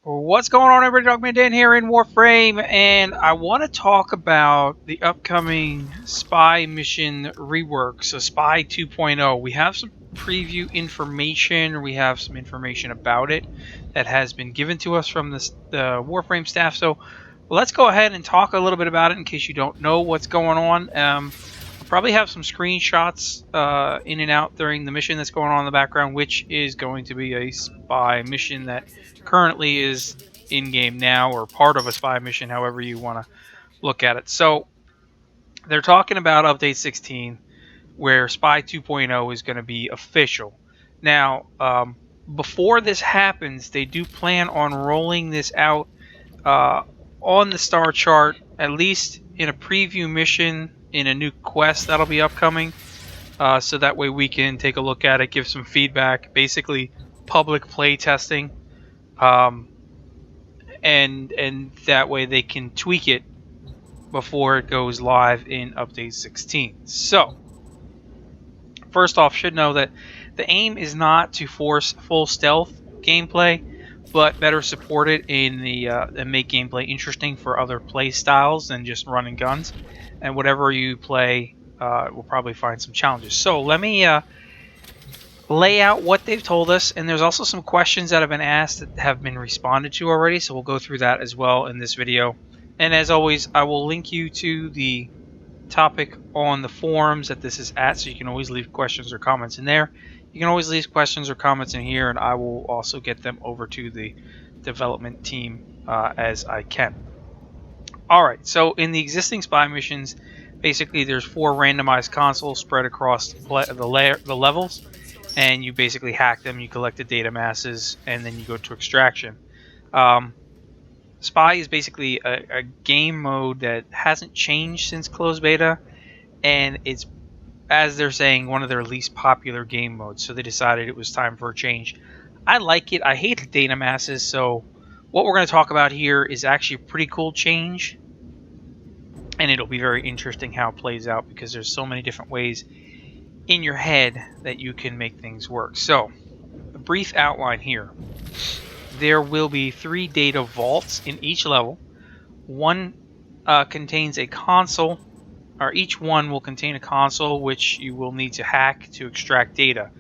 What's going on, everybody? Dogman Dan here in Warframe, and I want to talk about the upcoming Spy mission rework, so Spy 2.0. We have some preview information, we have some information about it that has been given to us from the Warframe staff, so let's go ahead and talk a little bit about it in case you don't know what's going on. I'll probably have some screenshots in and out during the mission that's going on in the background, which is going to be a spy mission that currently is in-game now, or part of a spy mission, however you want to look at it. So they're talking about Update 16, where Spy 2.0 is going to be official. Now, before this happens, they do plan on rolling this out on the star chart, at least in a preview mission in a new quest that'll be upcoming, so that way we can take a look at it, give some feedback, basically public play testing, and that way they can tweak it before it goes live in Update 16. So first off, should know that the aim is not to force full stealth gameplay, but better support it in the and make gameplay interesting for other play styles than just running guns. And whatever you play, we'll probably find some challenges. So let me lay out what they've told us, and there's also some questions that have been asked that have been responded to already, so we'll go through that as well in this video. And as always, I will link you to the topic on the forums that this is at, so you can always leave questions or comments in there. You can always leave questions or comments in here, and I will also get them over to the development team as I can. Alright, so in the existing spy missions, basically there's 4 randomized consoles spread across the levels, and you basically hack them, you collect the data masses, and then you go to extraction. Spy is basically a game mode that hasn't changed since closed beta, and it's, as they're saying, one of their least popular game modes, so they decided it was time for a change. I like it. I hate the data masses, so what we're going to talk about here is actually a pretty cool change, and it'll be very interesting how it plays out, because there's so many different ways in your head that you can make things work. So, a brief outline here. There will be 3 data vaults in each level. One contains a console, or each one will contain a console which you will need to hack to extract data.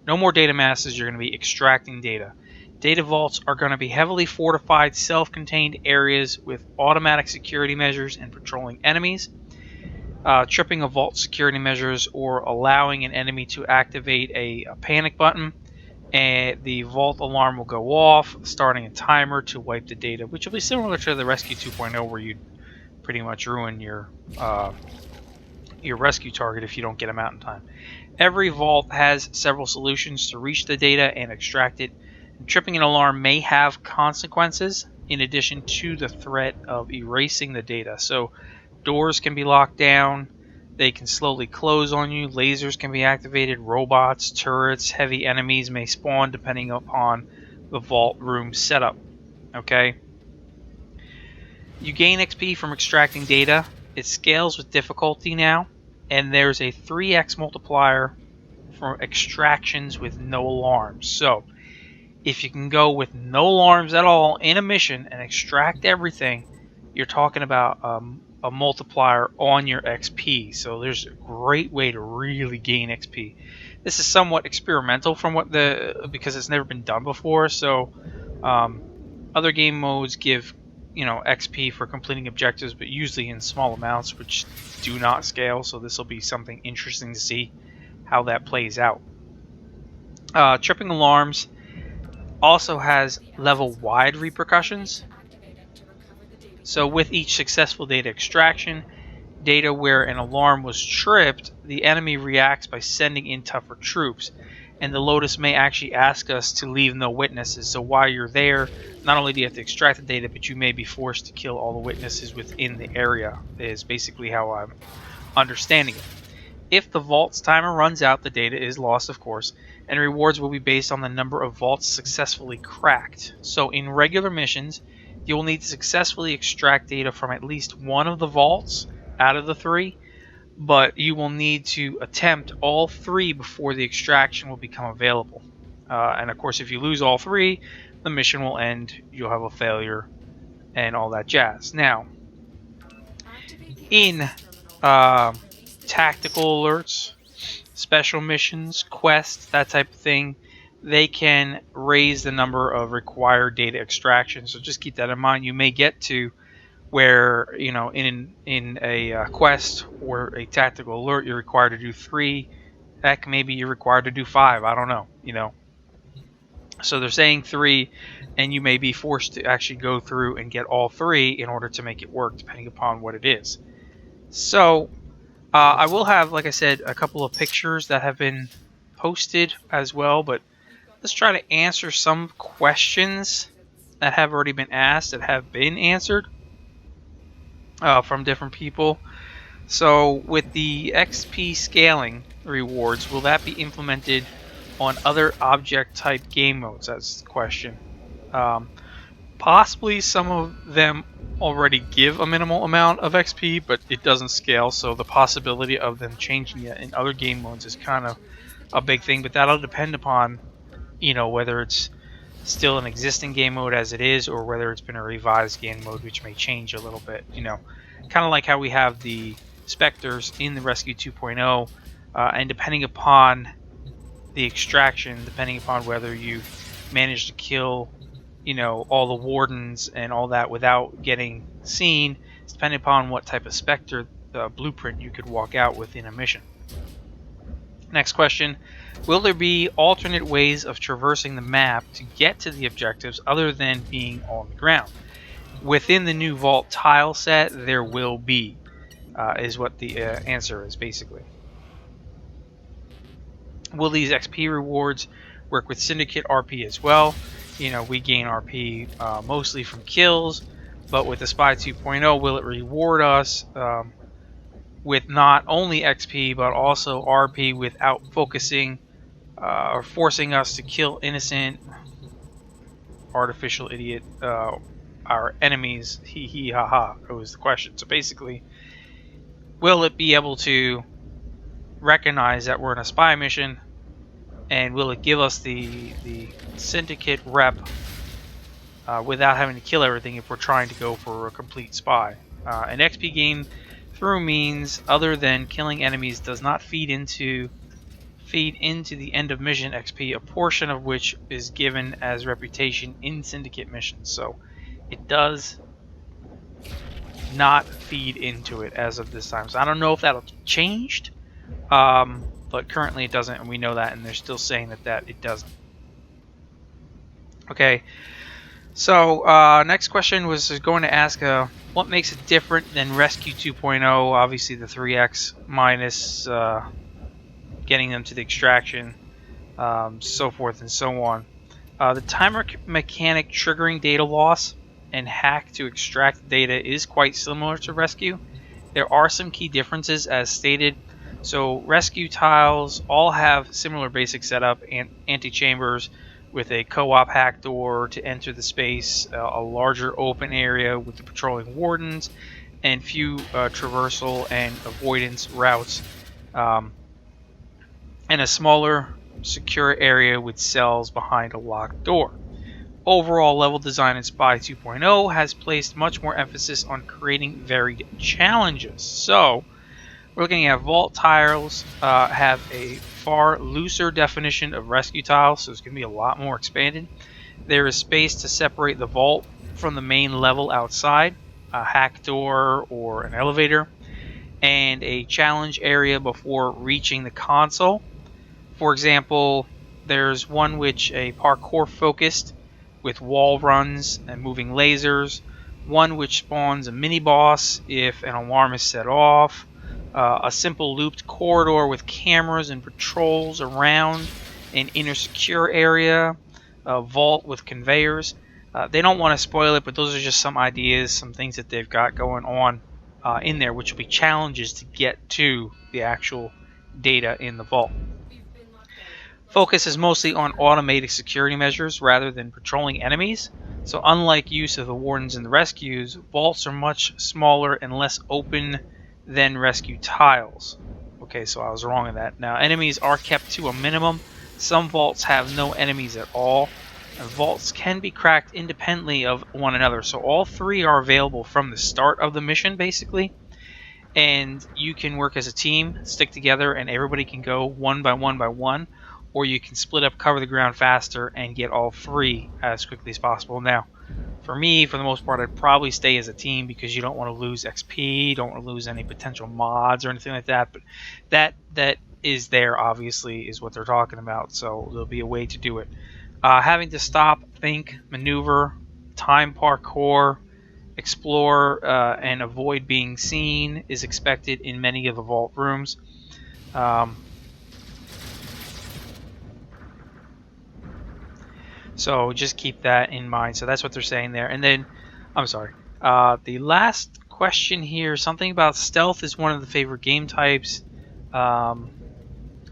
No more data masses, you're going to be extracting data. Data vaults are going to be heavily fortified, self-contained areas with automatic security measures and patrolling enemies. Tripping a vault security measures or allowing an enemy to activate a panic button, and the vault alarm will go off, starting a timer to wipe the data, which will be similar to the Rescue 2.0, where you pretty much ruin your rescue target if you don't get them out in time. Every vault has several solutions to reach the data and extract it. And tripping an alarm may have consequences in addition to the threat of erasing the data. So doors can be locked down, they can slowly close on you, lasers can be activated, robots, turrets, heavy enemies may spawn depending upon the vault room setup. Okay? You gain XP from extracting data. It scales with difficulty now, and there's a 3x multiplier for extractions with no alarms. So if you can go with no alarms at all in a mission and extract everything, you're talking about a multiplier on your XP. So there's a great way to really gain XP. This is somewhat experimental from because it's never been done before. So other game modes give XP for completing objectives, but usually in small amounts, which do not scale. So this will be something interesting to see how that plays out. Tripping alarms also has level-wide repercussions. So with each successful data extraction, data where an alarm was tripped, the enemy reacts by sending in tougher troops. And the Lotus may actually ask us to leave no witnesses. So while you're there, not only do you have to extract the data, but you may be forced to kill all the witnesses within the area, is basically how I'm understanding it. If the vault's timer runs out, the data is lost, of course, and rewards will be based on the number of vaults successfully cracked. So in regular missions, you will need to successfully extract data from at least one of the vaults out of the 3, but you will need to attempt all 3 before the extraction will become available. And of course, if you lose all 3, the mission will end, you'll have a failure, and all that jazz. Now, in tactical alerts, special missions, quests, that type of thing, they can raise the number of required data extractions. So just keep that in mind. You may get to where, you know, in a quest or a tactical alert, you're required to do 3. Heck, maybe you're required to do 5. I don't know, you know. So they're saying 3, and you may be forced to actually go through and get all 3 in order to make it work, depending upon what it is. So I will have, like I said, a couple of pictures that have been posted as well, but let's try to answer some questions that have already been asked, that have been answered from different people. So with the XP scaling rewards, will that be implemented on other object type game modes? That's the question. Possibly some of them already give a minimal amount of XP, but it doesn't scale, so the possibility of them changing it in other game modes is kind of a big thing, but that'll depend upon, you know, whether it's still an existing game mode as it is, or whether it's been a revised game mode, which may change a little bit, you know. Kind of like how we have the Spectres in the Rescue 2.0, and depending upon the extraction, depending upon whether you manage to kill, you know, all the wardens and all that without getting seen, depending upon what type of Spectre blueprint you could walk out with in a mission. Next question. Will there be alternate ways of traversing the map to get to the objectives other than being on the ground? Within the new Vault tile set, there will be, is what the answer is, basically. Will these XP rewards work with Syndicate RP as well? You know, we gain RP mostly from kills, but with the Spy 2.0, will it reward us with not only XP, but also RP without focusing or forcing us to kill innocent artificial idiot our enemies? Hee hee ha ha, was the question. So basically, will it be able to recognize that we're in a spy mission, and will it give us the Syndicate rep without having to kill everything if we're trying to go for a complete spy? An XP gain through means other than killing enemies does not feed into the end of mission XP, a portion of which is given as reputation in Syndicate missions. So it does not feed into it as of this time. So I don't know if that'll changed, but currently it doesn't, and we know that, and they're still saying that it doesn't. Okay, so next question was going to ask what makes it different than Rescue 2.0? Obviously the 3x minus getting them to the extraction, so forth and so on. The timer mechanic triggering data loss and hack to extract data is quite similar to Rescue. There are some key differences as stated. So Rescue tiles all have similar basic setup, and antechambers with a co-op hack door to enter the space, a larger open area with the patrolling wardens, and few traversal and avoidance routes, and a smaller secure area with cells behind a locked door. Overall level design in Spy 2.0 has placed much more emphasis on creating varied challenges. So we're looking at Vault tiles have a far looser definition of Rescue tiles, so it's going to be a lot more expanded. There is space to separate the Vault from the main level outside, a hack door or an elevator, and a challenge area before reaching the console. For example, there's one which a parkour focused with wall runs and moving lasers, one which spawns a mini boss if an alarm is set off, a simple looped corridor with cameras and patrols around an inner secure area, a vault with conveyors. They don't want to spoil it, but those are just some ideas, some things that they've got going on in there, which will be challenges to get to the actual data in the vault. Focus is mostly on automated security measures rather than patrolling enemies. So unlike use of the wardens and the rescues, vaults are much smaller and less open then rescue tiles. Okay, so I was wrong in that. Now, enemies are kept to a minimum. Some vaults have no enemies at all. And vaults can be cracked independently of one another. So all three are available from the start of the mission, basically. And you can work as a team, stick together, and everybody can go one by one by one. Or you can split up, cover the ground faster, and get all three as quickly as possible. Now, for me, for the most part, I'd probably stay as a team because you don't want to lose XP, don't want to lose any potential mods or anything like that. But that is there, obviously, is what they're talking about. So there'll be a way to do it. Having to stop, think, maneuver, time parkour, explore, and avoid being seen is expected in many of the vault rooms. So just keep that in mind. So that's what they're saying there. And then, I'm sorry, the last question here, something about stealth is one of the favorite game types.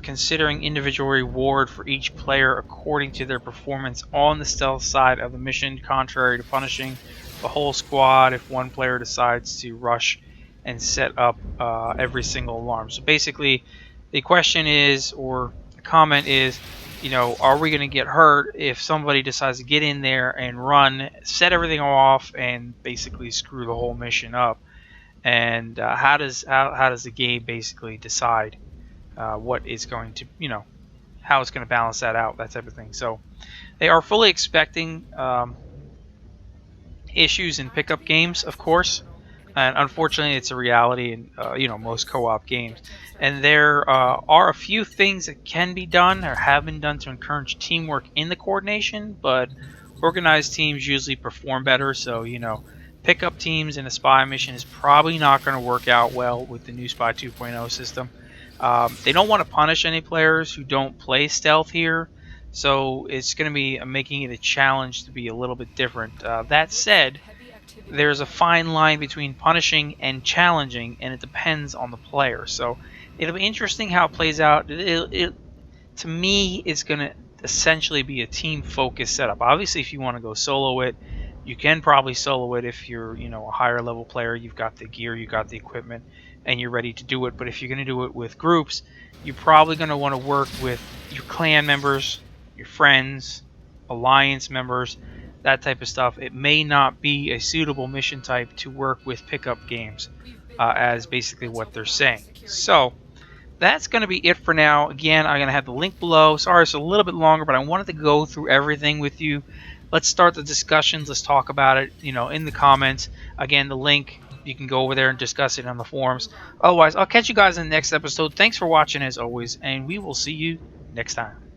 Considering individual reward for each player according to their performance on the stealth side of the mission, contrary to punishing the whole squad if one player decides to rush and set up every single alarm. So basically, the question is, or the comment is, you know, are we going to get hurt if somebody decides to get in there and run, set everything off, and basically screw the whole mission up? And how does the game basically decide what is going to, you know, how it's going to balance that out, that type of thing? So they are fully expecting issues in pickup games, of course, and unfortunately it's a reality in you know, most co-op games. And there are a few things that can be done or have been done to encourage teamwork in the coordination, but organized teams usually perform better. So, you know, pickup teams in a spy mission is probably not going to work out well with the new Spy 2.0 system. They don't want to punish any players who don't play stealth here, so it's going to be making it a challenge to be a little bit different. That said, there's a fine line between punishing and challenging, and it depends on the player. So it'll be interesting how it plays out. To me, it's going to essentially be a team-focused setup. Obviously, if you want to go solo it, you can probably solo it if you're, you know, a higher level player. You've got the gear, you've got the equipment, and you're ready to do it. But if you're going to do it with groups, you're probably going to want to work with your clan members, your friends, alliance members, that type of stuff. It may not be a suitable mission type to work with pickup games, as basically what they're saying. So that's going to be it for now. Again, I'm going to have the link below. Sorry it's a little bit longer, but I wanted to go through everything with you. Let's start the discussions. Let's talk about it, you know, in the comments. Again, the link, you can go over there and discuss it on the forums. Otherwise, I'll catch you guys in the next episode. Thanks for watching as always, and we will see you next time.